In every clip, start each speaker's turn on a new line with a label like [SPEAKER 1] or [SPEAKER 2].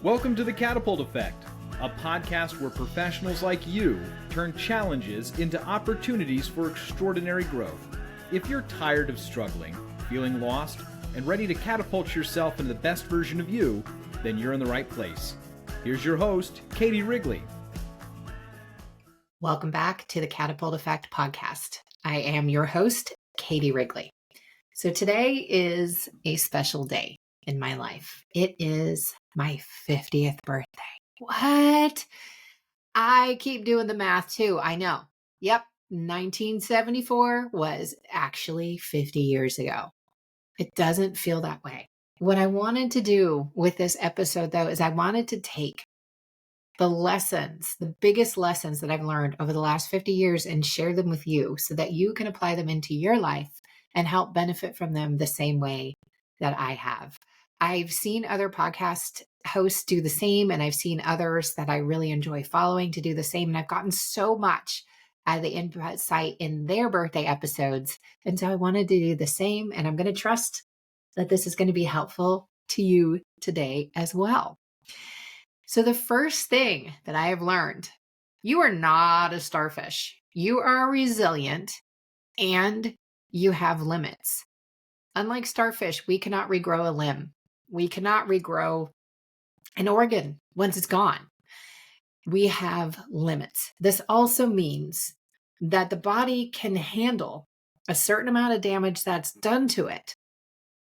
[SPEAKER 1] Welcome to the Catapult Effect, a podcast where professionals like you turn challenges into opportunities for extraordinary growth. If you're tired of struggling, feeling lost, and ready to catapult yourself into the best version of you, then you're in the right place. Here's your host, Katie Wrigley.
[SPEAKER 2] Welcome back to the Catapult Effect podcast. I am your host, Katie Wrigley. So today is a special day in my life. It is my 50th birthday. What? I keep doing the math too. I know. Yep. 1974 was actually 50 years ago. It doesn't feel that way. What I wanted to do with this episode, though, is I wanted to take the lessons, the biggest lessons that I've learned over the last 50 years and share them with you so that you can apply them into your life and help benefit from them the same way that I have. I've seen other podcast hosts do the same, and I've seen others that I really enjoy following to do the same. And I've gotten so much out of the insight in their birthday episodes. And so I wanted to do the same, and I'm going to trust that this is going to be helpful to you today as well. So the first thing that I have learned, you are not a starfish. You are resilient and you have limits. Unlike starfish, we cannot regrow a limb. We cannot regrow an organ once it's gone. We have limits. This also means that the body can handle a certain amount of damage that's done to it,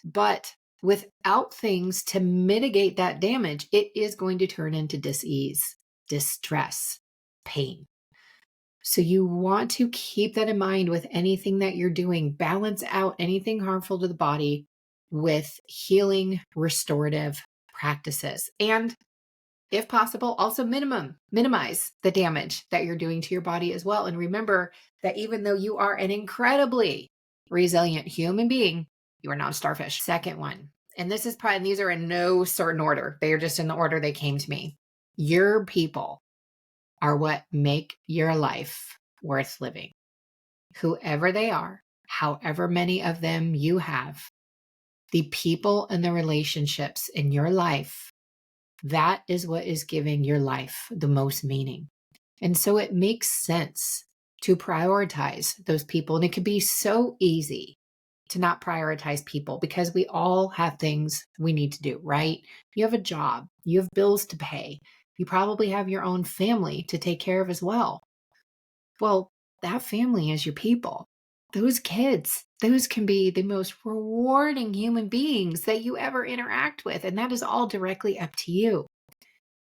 [SPEAKER 2] but without things to mitigate that damage, it is going to turn into dis-ease, distress, pain. So you want to keep that in mind with anything that you're doing. Balance out anything harmful to the body with healing, restorative practices. And if possible, also minimize the damage that you're doing to your body as well. And remember that even though you are an incredibly resilient human being, you are not a starfish. Second one, and this is probably, and these are in no certain order. They are just in the order they came to me. Your people are what make your life worth living. Whoever they are, however many of them you have, the people and the relationships in your life, that is what is giving your life the most meaning. And so it makes sense to prioritize those people. And it can be so easy to not prioritize people because we all have things we need to do, right? You have a job, you have bills to pay, you probably have your own family to take care of as well. Well, that family is your people. Those kids, those can be the most rewarding human beings that you ever interact with. And that is all directly up to you.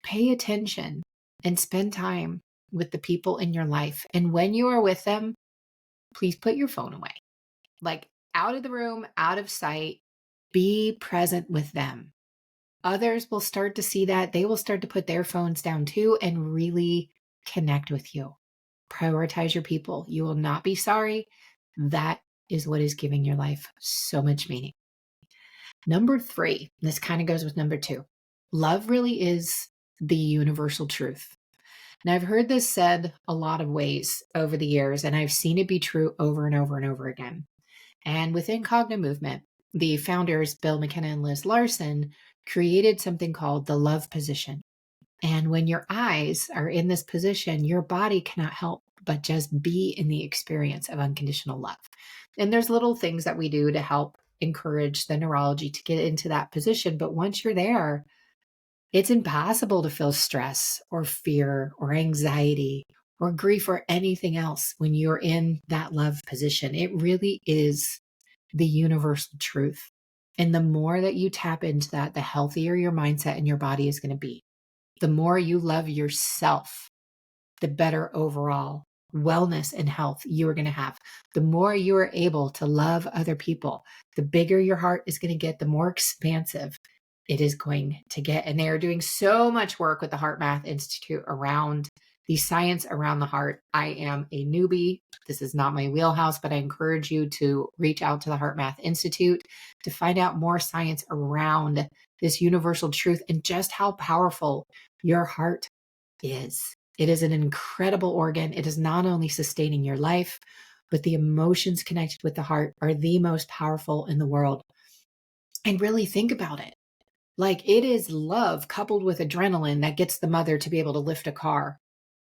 [SPEAKER 2] Pay attention and spend time with the people in your life. And when you are with them, please put your phone away. Like out of the room, out of sight, be present with them. Others will start to see that. They will start to put their phones down too and really connect with you. Prioritize your people. You will not be sorry. That is what is giving your life so much meaning. Number 3, this kind of goes with number 2. Love really is the universal truth. Now, I've heard this said a lot of ways over the years, and I've seen it be true over and over and over again. And within cognitive movement, the founders, Bill McKenna and Liz Larson, created something called the love position. And when your eyes are in this position, your body cannot help but just be in the experience of unconditional love. And there's little things that we do to help encourage the neurology to get into that position. But once you're there, it's impossible to feel stress or fear or anxiety or grief or anything else when you're in that love position. It really is the universal truth. And the more that you tap into that, the healthier your mindset and your body is going to be. The more you love yourself, the better overall wellness and health you are going to have. The more you are able to love other people, the bigger your heart is going to get, the more expansive it is going to get. And they are doing so much work with the Heart Math Institute around the science around the heart. I am a newbie. This is not my wheelhouse, but I encourage you to reach out to the Heart Math Institute to find out more science around this universal truth and just how powerful your heart is. It is an incredible organ. It is not only sustaining your life, but the emotions connected with the heart are the most powerful in the world. And really think about it. Like, it is love coupled with adrenaline that gets the mother to be able to lift a car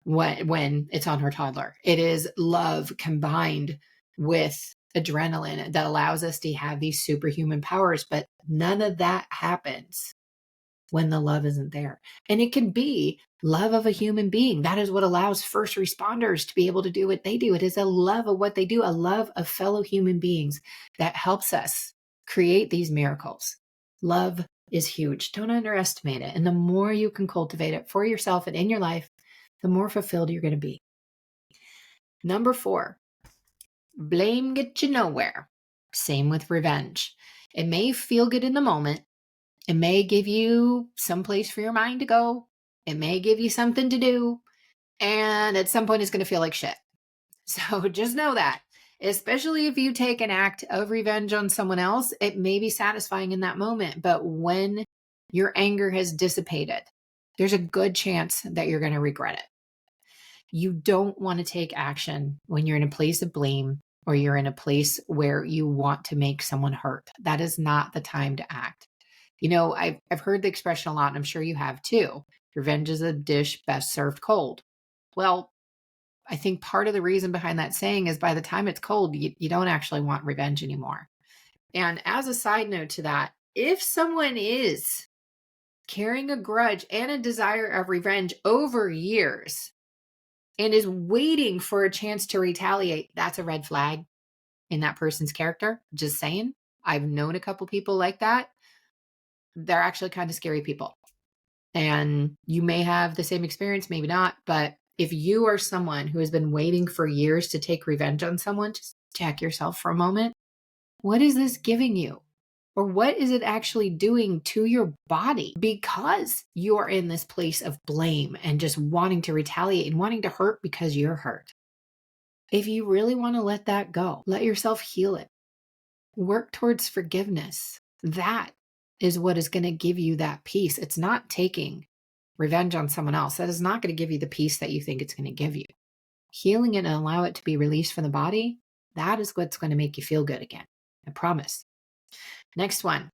[SPEAKER 2] when it's on her toddler. It is love combined with adrenaline that allows us to have these superhuman powers, but none of that happens when the love isn't there. And it can be love of a human being. That is what allows first responders to be able to do what they do. It is a love of what they do, a love of fellow human beings that helps us create these miracles. Love is huge. Don't underestimate it. And the more you can cultivate it for yourself and in your life, the more fulfilled you're going to be. Number 4, blame gets you nowhere. Same with revenge. It may feel good in the moment. It may give you some place for your mind to go. It may give you something to do. And at some point, it's going to feel like shit. So just know that, especially if you take an act of revenge on someone else, it may be satisfying in that moment. But when your anger has dissipated, there's a good chance that you're going to regret it. You don't want to take action when you're in a place of blame or you're in a place where you want to make someone hurt. That is not the time to act. You know, I've heard the expression a lot, and I'm sure you have too. Revenge is a dish best served cold. Well, I think part of the reason behind that saying is by the time it's cold, you don't actually want revenge anymore. And as a side note to that, if someone is carrying a grudge and a desire of revenge over years and is waiting for a chance to retaliate, that's a red flag in that person's character. Just saying. I've known a couple people like that. They're actually kind of scary people. And you may have the same experience, maybe not. But if you are someone who has been waiting for years to take revenge on someone, just check yourself for a moment. What is this giving you? Or what is it actually doing to your body? Because you are in this place of blame and just wanting to retaliate and wanting to hurt because you're hurt. If you really want to let that go, let yourself heal it. Work towards forgiveness. That is what is going to give you that peace. It's not taking revenge on someone else. That is not going to give you the peace that you think it's going to give you. Healing it and allow it to be released from the body, that is what's going to make you feel good again. I promise. Next one,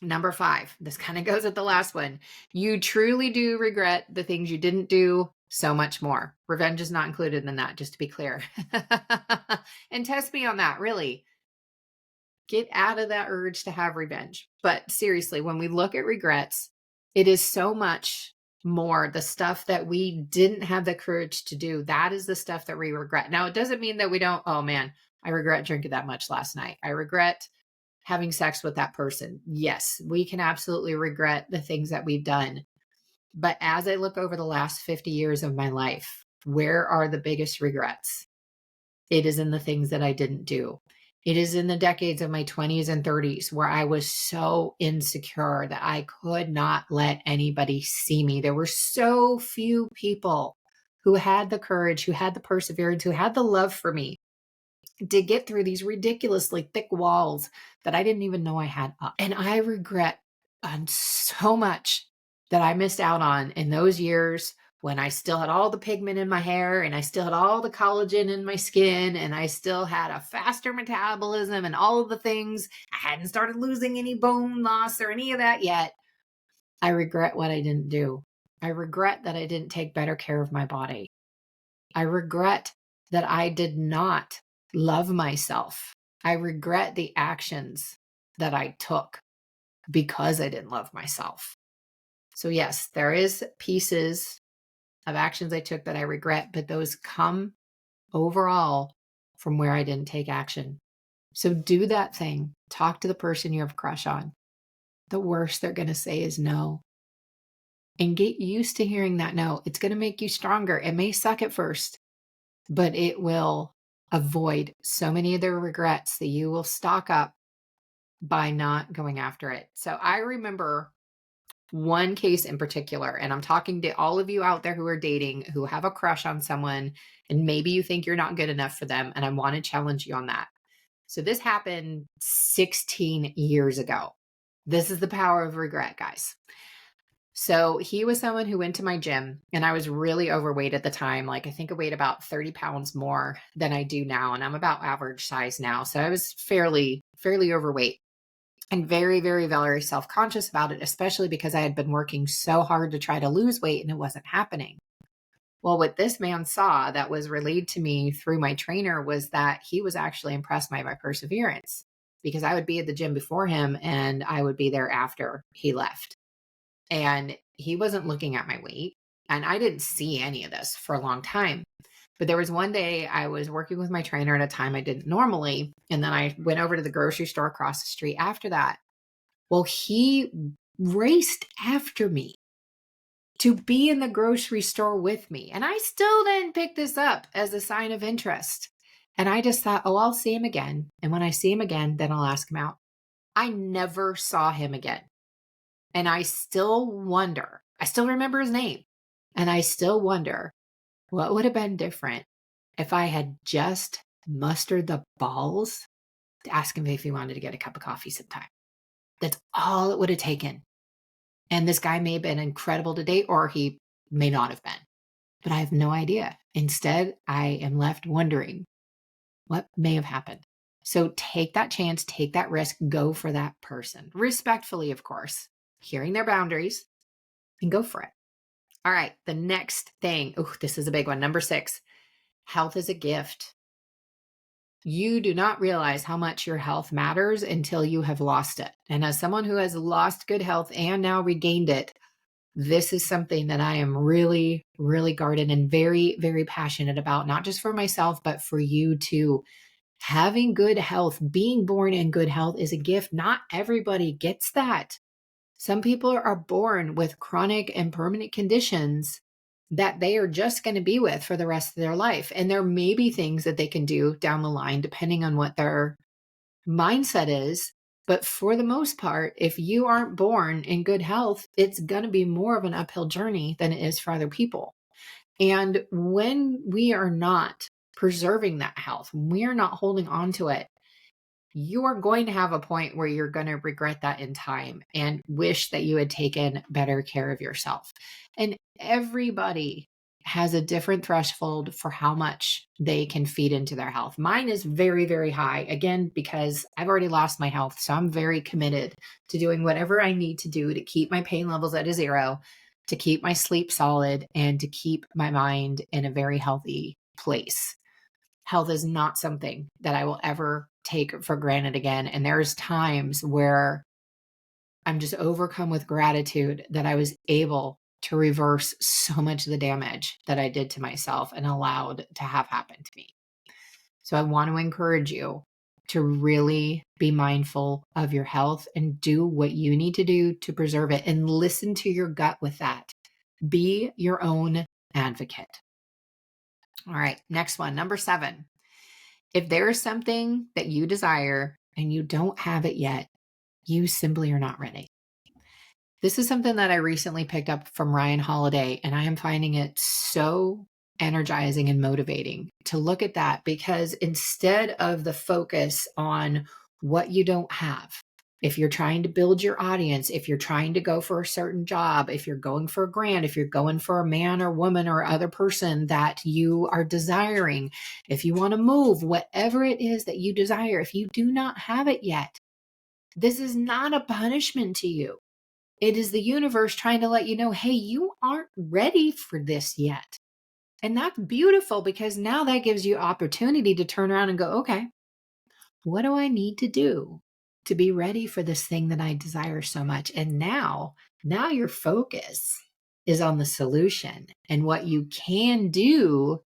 [SPEAKER 2] number 5. This kind of goes with the last one. You truly do regret the things you didn't do so much more. Revenge is not included in that, just to be clear. And test me on that, really. Get out of that urge to have revenge. But seriously, when we look at regrets, it is so much more the stuff that we didn't have the courage to do. That is the stuff that we regret. Now, it doesn't mean that we don't, oh man, I regret drinking that much last night. I regret having sex with that person. Yes, we can absolutely regret the things that we've done. But as I look over the last 50 years of my life, where are the biggest regrets? It is in the things that I didn't do. It is in the decades of my 20s and 30s where I was so insecure that I could not let anybody see me. There were so few people who had the courage, who had the perseverance, who had the love for me to get through these ridiculously thick walls that I didn't even know I had up. And I regret so much that I missed out on in those years when I still had all the pigment in my hair and I still had all the collagen in my skin and I still had a faster metabolism and all of the things. I hadn't started losing any bone loss or any of that yet. I regret what I didn't do. I regret that I didn't take better care of my body. I regret that I did not love myself. I regret the actions that I took because I didn't love myself. So yes, there is pieces of actions I took that I regret, but those come overall from where I didn't take action. So do that thing. Talk to the person you have a crush on. The worst they're going to say is no. And get used to hearing that no. It's going to make you stronger. It may suck at first, but it will avoid so many of the regrets that you will stock up by not going after it. So I remember one case in particular, and I'm talking to all of you out there who are dating, who have a crush on someone, and maybe you think you're not good enough for them, and I want to challenge you on that. So this happened 16 years ago. This is the power of regret, guys. So he was someone who went to my gym, and I was really overweight at the time. Like I think I weighed about 30 pounds more than I do now, and I'm about average size now. So I was fairly overweight. and very, very, very self-conscious about it, especially because I had been working so hard to try to lose weight and it wasn't happening. Well, what this man saw that was relayed to me through my trainer was that he was actually impressed by my perseverance, because I would be at the gym before him and I would be there after he left. And he wasn't looking at my weight. And I didn't see any of this for a long time. But there was one day I was working with my trainer at a time I didn't normally. And then I went over to the grocery store across the street after that. Well, he raced after me to be in the grocery store with me. And I still didn't pick this up as a sign of interest. And I just thought, oh, I'll see him again. And when I see him again, then I'll ask him out. I never saw him again. And I still wonder, I still remember his name. And I still wonder what would have been different if I had just mustered the balls to ask him if he wanted to get a cup of coffee sometime. That's all it would have taken. And this guy may have been incredible to date, or he may not have been, but I have no idea. Instead, I am left wondering what may have happened. So take that chance, take that risk, go for that person. Respectfully, of course, hearing their boundaries, and go for it. All right, the next thing. Oh, this is a big one. Number 6, health is a gift. You do not realize how much your health matters until you have lost it. And as someone who has lost good health and now regained it, this is something that I am really, really guarded and very, very passionate about, not just for myself, but for you too. Having good health, being born in good health is a gift. Not everybody gets that. Some people are born with chronic and permanent conditions that they are just going to be with for the rest of their life. And there may be things that they can do down the line, depending on what their mindset is. But for the most part, if you aren't born in good health, it's going to be more of an uphill journey than it is for other people. And when we are not preserving that health, when we are not holding on to it, you are going to have a point where you're going to regret that in time and wish that you had taken better care of yourself. And everybody has a different threshold for how much they can feed into their health. Mine is very, very high, again, because I've already lost my health. So I'm very committed to doing whatever I need to do to keep my pain levels at a 0, to keep my sleep solid, and to keep my mind in a very healthy place. Health is not something that I will ever take for granted again. And there's times where I'm just overcome with gratitude that I was able to reverse so much of the damage that I did to myself and allowed to have happen to me. So I want to encourage you to really be mindful of your health and do what you need to do to preserve it, and listen to your gut with that. Be your own advocate. All right, next one, number 7. If there is something that you desire and you don't have it yet, you simply are not ready. This is something that I recently picked up from Ryan Holiday, and I am finding it so energizing and motivating to look at that, because instead of the focus on what you don't have, if you're trying to build your audience, if you're trying to go for a certain job, if you're going for a grant, if you're going for a man or woman or other person that you are desiring, if you want to move, whatever it is that you desire, if you do not have it yet, this is not a punishment to you. It is the universe trying to let you know, hey, you aren't ready for this yet. And that's beautiful, because now that gives you opportunity to turn around and go, okay, what do I need to do to be ready for this thing that I desire so much? And now your focus is on the solution and what you can do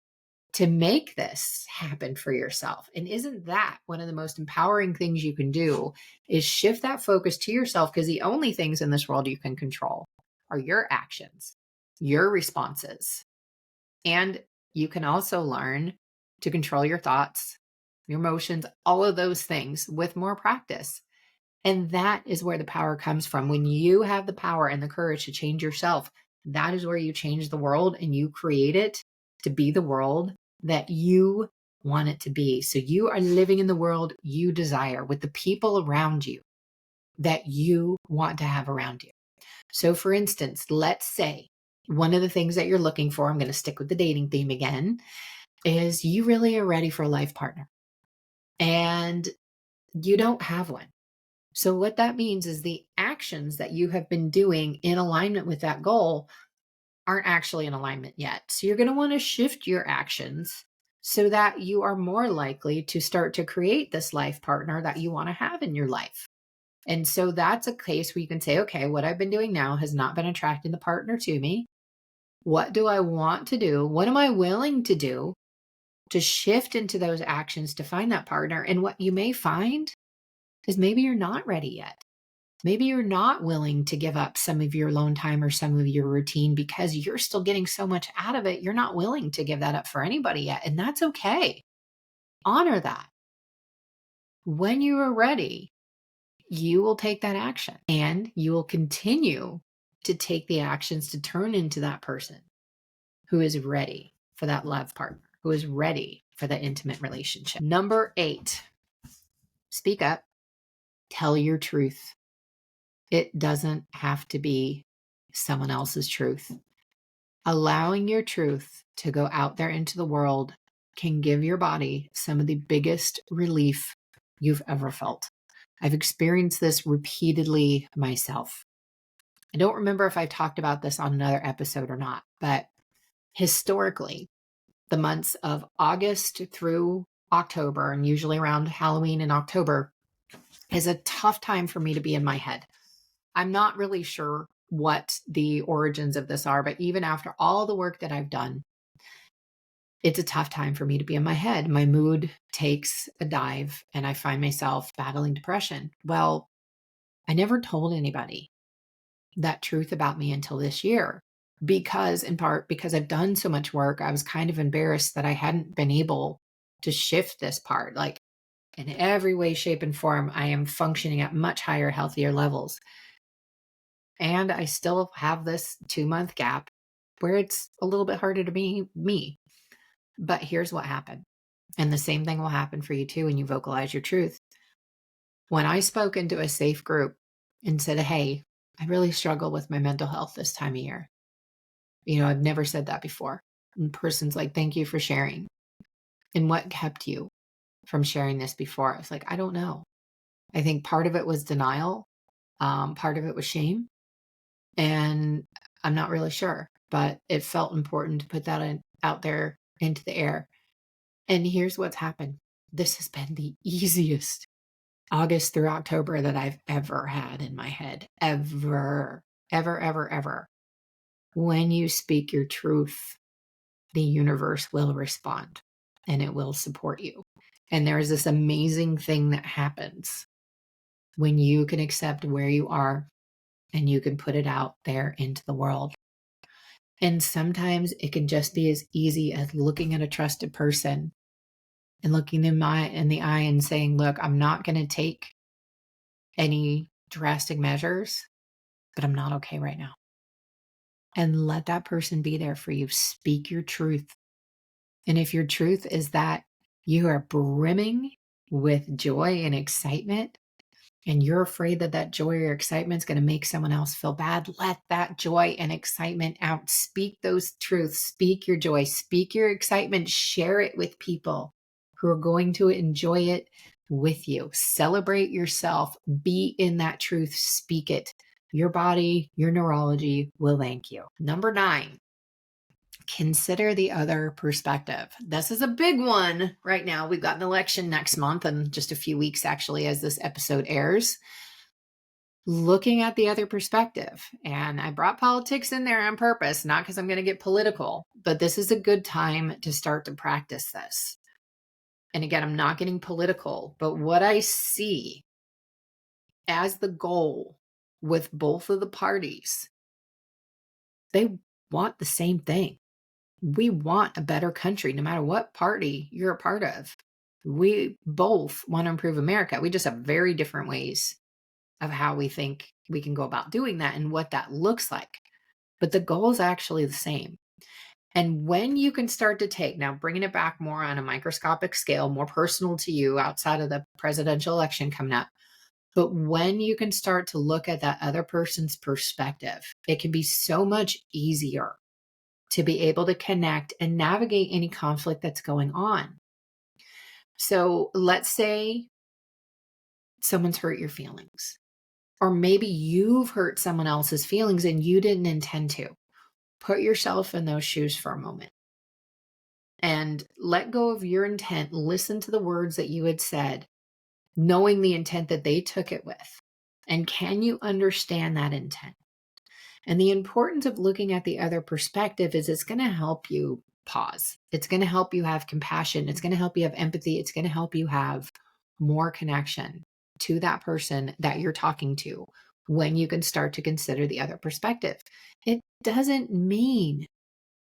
[SPEAKER 2] to make this happen for yourself. And isn't that one of the most empowering things you can do, is shift that focus to yourself? Because the only things in this world you can control are your actions, your responses. And you can also learn to control your thoughts, your emotions, all of those things with more practice. And that is where the power comes from. When you have the power and the courage to change yourself, that is where you change the world, and you create it to be the world that you want it to be. So you are living in the world you desire with the people around you that you want to have around you. So for instance, let's say one of the things that you're looking for, I'm going to stick with the dating theme again, is you really are ready for a life partner and you don't have one. So what that means is the actions that you have been doing in alignment with that goal aren't actually in alignment yet. So you're going to want to shift your actions so that you are more likely to start to create this life partner that you want to have in your life. And so that's a case where you can say, okay, what I've been doing now has not been attracting the partner to me. What do I want to do? What am I willing to do to shift into those actions to find that partner? And what you may find is maybe you're not ready yet. Maybe you're not willing to give up some of your alone time or some of your routine because you're still getting so much out of it. You're not willing to give that up for anybody yet. And that's okay. Honor that. When you are ready, you will take that action and you will continue to take the actions to turn into that person who is ready for that love partner, who is ready for that intimate relationship. Number 8, speak up, tell your truth. It doesn't have to be someone else's truth. Allowing your truth to go out there into the world can give your body some of the biggest relief you've ever felt. I've experienced this repeatedly myself. I don't remember if I talked about this on another episode or not, but historically, the months of August through October, and usually around Halloween in October, is a tough time for me to be in my head. I'm not really sure what the origins of this are, but even after all the work that I've done, it's a tough time for me to be in my head. My mood takes a dive and I find myself battling depression. Well, I never told anybody that truth about me until this year because, in part, because I've done so much work, I was kind of embarrassed that I hadn't been able to shift this part. Like in every way, shape, and form, I am functioning at much higher, healthier levels. And I still have this 2-month gap where it's a little bit harder to be me. But here's what happened. And the same thing will happen for you too when you vocalize your truth. When I spoke into a safe group and said, hey, I really struggle with my mental health this time of year. I've never said that before. And the person's like, thank you for sharing. And what kept you from sharing this before? I was like, I don't know. I think part of it was denial. Part of it was shame. And I'm not really sure, but it felt important to put that out there into the air. And here's what's happened. This has been the easiest August through October that I've ever had in my head. Ever, ever, ever, ever. When you speak your truth, the universe will respond and it will support you. And there is this amazing thing that happens when you can accept where you are and you can put it out there into the world. And sometimes it can just be as easy as looking at a trusted person and looking them in the eye and saying, look, I'm not going to take any drastic measures, but I'm not okay right now. And let that person be there for you. Speak your truth. And if your truth is that you are brimming with joy and excitement, and you're afraid that that joy or excitement is going to make someone else feel bad, let that joy and excitement out. Speak those truths. Speak your joy. Speak your excitement. Share it with people who are going to enjoy it with you. Celebrate yourself. Be in that truth. Speak it. Your body, your neurology will thank you. Number 9. Consider the other perspective. This is a big one right now. We've got an election next month and just a few weeks actually as this episode airs. Looking at the other perspective. And I brought politics in there on purpose, not because I'm going to get political, but this is a good time to start to practice this. And again, I'm not getting political, but what I see as the goal with both of the parties, they want the same thing. We want a better country, no matter what party you're a part of. We both want to improve America. We just have very different ways of how we think we can go about doing that and what that looks like. But the goal is actually the same. And when you can start to take, now bringing it back more on a microscopic scale, more personal to you outside of the presidential election coming up, but when you can start to look at that other person's perspective, it can be so much easier to be able to connect and navigate any conflict that's going on. So let's say someone's hurt your feelings. Or maybe you've hurt someone else's feelings and you didn't intend to. Put yourself in those shoes for a moment and let go of your intent. Listen to the words that you had said, knowing the intent that they took it with. And can you understand that intent? And the importance of looking at the other perspective is it's going to help you pause. It's going to help you have compassion. It's going to help you have empathy. It's going to help you have more connection to that person that you're talking to when you can start to consider the other perspective. It doesn't mean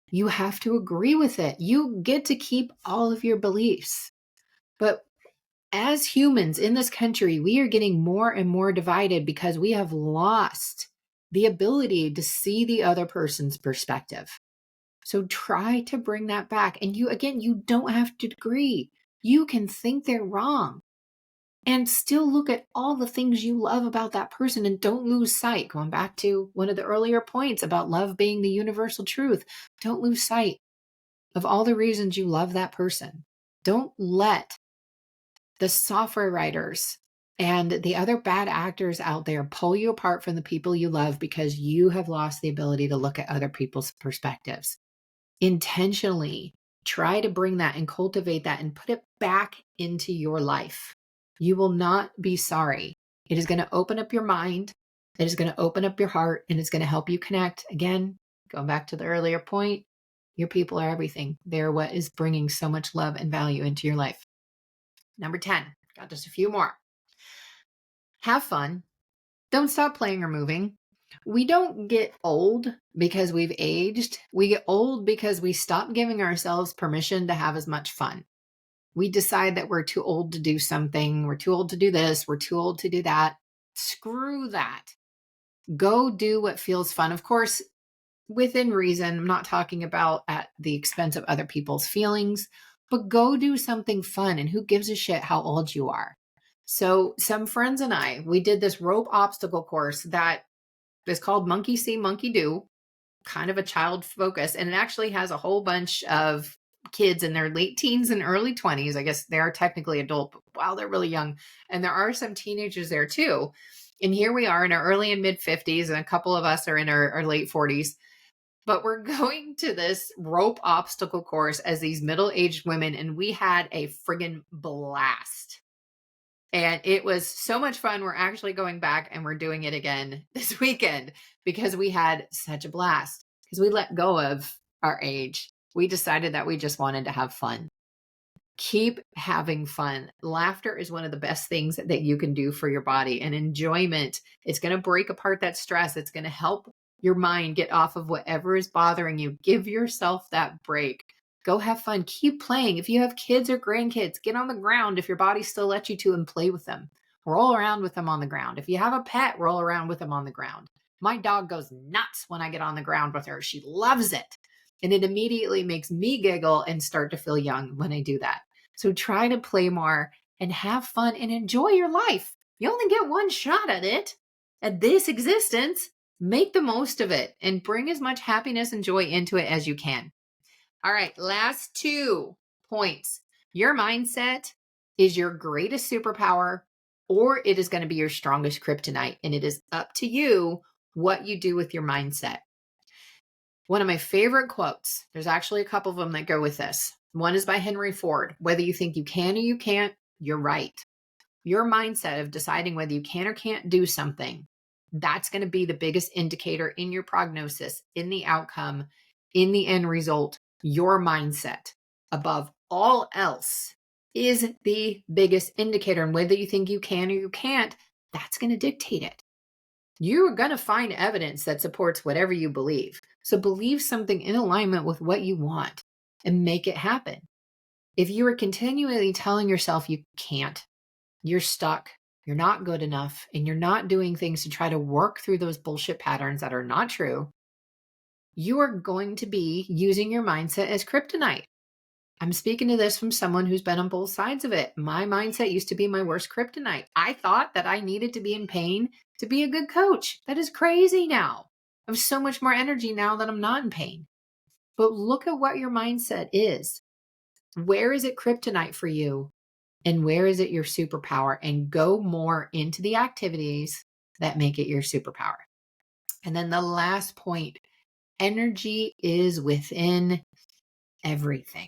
[SPEAKER 2] you have to agree with it. You get to keep all of your beliefs. But as humans in this country, we are getting more and more divided because we have lost the ability to see the other person's perspective. So try to bring that back. And you don't have to agree. You can think they're wrong and still look at all the things you love about that person and don't lose sight. Going back to one of the earlier points about love being the universal truth, don't lose sight of all the reasons you love that person. Don't let the software writers and the other bad actors out there pull you apart from the people you love because you have lost the ability to look at other people's perspectives. Intentionally try to bring that and cultivate that and put it back into your life. You will not be sorry. It is going to open up your mind. It is going to open up your heart, and it's going to help you connect. Again, going back to the earlier point, your people are everything. They're what is bringing so much love and value into your life. Number 10, got just a few more. Have fun. Don't stop playing or moving. We don't get old because we've aged. We get old because we stop giving ourselves permission to have as much fun. We decide that we're too old to do something. We're too old to do this. We're too old to do that. Screw that. Go do what feels fun. Of course, within reason. I'm not talking about at the expense of other people's feelings, but go do something fun. And who gives a shit how old you are? So some friends and I, we did this rope obstacle course that is called Monkey See, Monkey Do, kind of a child focus. And it actually has a whole bunch of kids in their late teens and early 20s. I guess they are technically adult, but wow, they're really young. And there are some teenagers there too. And here we are in our early and mid 50s, and a couple of us are in our late 40s. But we're going to this rope obstacle course as these middle-aged women, and we had a friggin' blast. And it was so much fun. We're actually going back and we're doing it again this weekend because we had such a blast. Because we let go of our age. We decided that we just wanted to have fun. Keep having fun. Laughter is one of the best things that you can do for your body. And enjoyment, it's going to break apart that stress. It's going to help your mind get off of whatever is bothering you. Give yourself that break. Go have fun. Keep playing. If you have kids or grandkids, get on the ground if your body still lets you to and play with them. Roll around with them on the ground. If you have a pet, roll around with them on the ground. My dog goes nuts when I get on the ground with her. She loves it. And it immediately makes me giggle and start to feel young when I do that. So try to play more and have fun and enjoy your life. You only get one shot at it, at this existence. Make the most of it and bring as much happiness and joy into it as you can. All right, last 2 points. Your mindset is your greatest superpower, or it is going to be your strongest kryptonite. And it is up to you what you do with your mindset. One of my favorite quotes, there's actually a couple of them that go with this. One is by Henry Ford. Whether you think you can or you can't, you're right. Your mindset of deciding whether you can or can't do something, that's going to be the biggest indicator in your prognosis, in the outcome, in the end result. Your mindset, above all else, is the biggest indicator. And whether you think you can or you can't, that's going to dictate it. You're going to find evidence that supports whatever you believe. So believe something in alignment with what you want and make it happen. If you are continually telling yourself you can't, you're stuck, you're not good enough, and you're not doing things to try to work through those bullshit patterns that are not true, you are going to be using your mindset as kryptonite. I'm speaking to this from someone who's been on both sides of it. My mindset used to be my worst kryptonite. I thought that I needed to be in pain to be a good coach. That is crazy now. I have so much more energy now that I'm not in pain. But look at what your mindset is. Where is it kryptonite for you? and where is it your superpower, and go more into the activities that make it your superpower. And then the last point, energy is within everything.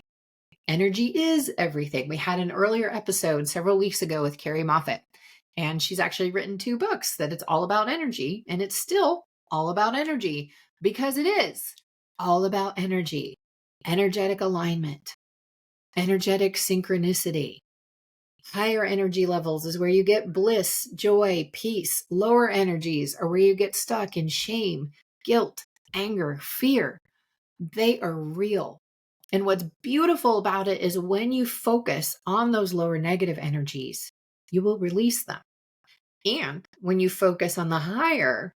[SPEAKER 2] Energy is everything. We had an earlier episode several weeks ago with Carrie Moffat, and she's actually written 2 books that it's all about energy, and it's still all about energy because it is all about energy, energetic alignment, energetic synchronicity. Higher energy levels is where you get bliss, joy, peace. Lower energies are where you get stuck in shame, guilt, anger, fear. They are real. And what's beautiful about it is when you focus on those lower negative energies, you will release them. And when you focus on the higher,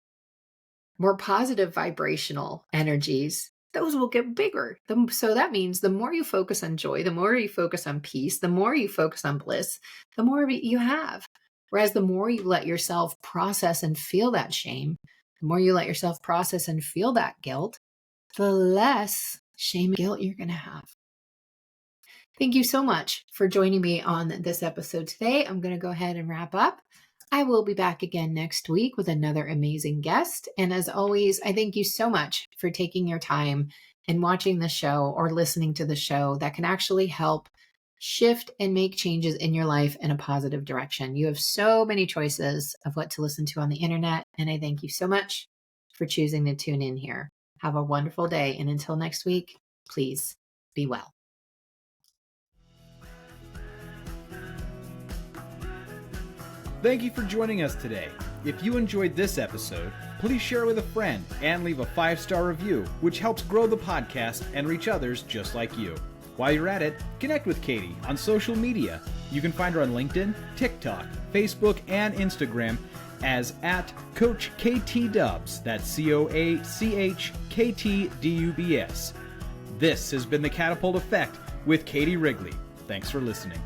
[SPEAKER 2] more positive vibrational energies, those will get bigger. So that means the more you focus on joy, the more you focus on peace, the more you focus on bliss, the more you have. Whereas the more you let yourself process and feel that shame, the more you let yourself process and feel that guilt, the less shame and guilt you're going to have. Thank you so much for joining me on this episode today. I'm going to go ahead and wrap up. I will be back again next week with another amazing guest. And as always, I thank you so much for taking your time and watching the show or listening to the show that can actually help shift and make changes in your life in a positive direction. You have so many choices of what to listen to on the internet. And I thank you so much for choosing to tune in here. Have a wonderful day. And until next week, please be well.
[SPEAKER 1] Thank you for joining us today. If you enjoyed this episode, please share with a friend and leave a 5-star review, which helps grow the podcast and reach others just like you. While you're at it, connect with Katie on social media. You can find her on LinkedIn, TikTok, Facebook, and Instagram as @CoachKTDubs. That's CoachKTDubs. This has been the Catapult Effect with Katie Wrigley. Thanks for listening.